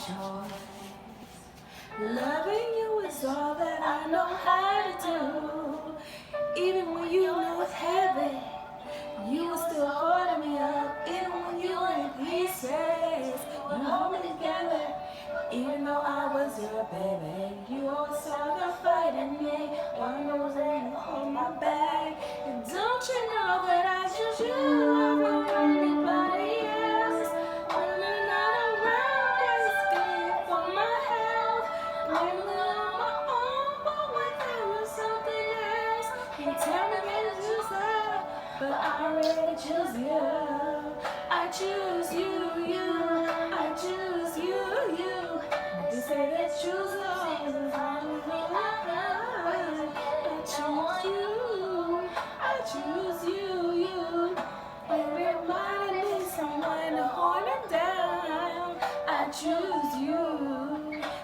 choice. Loving you is all that I know how to do. Even when you look heavy, you were still holding me up. Even when you were in pieces, you hold me together. Even though I was your baby, you always saw the fight in me. One knows that you hold my back. And don't you know that I choose you over anybody else? When I'm not around, it's good for my health. I'm on my own, but without you, something else. You tell me to choose love, but I already choose you. I choose you. I choose you. You say that choose love, and I choose you. I choose you. Everybody needs someone to hold it down. I choose you.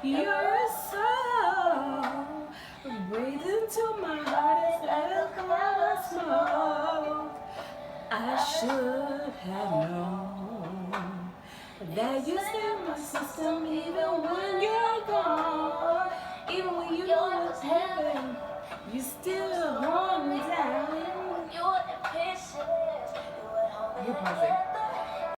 You're a soul. Breathe into my heart instead of cloud of smoke. I should have known that you stay in my system even when you're gone. Even when you know it's heaven, you still hold me down. You're impatient. You pause it.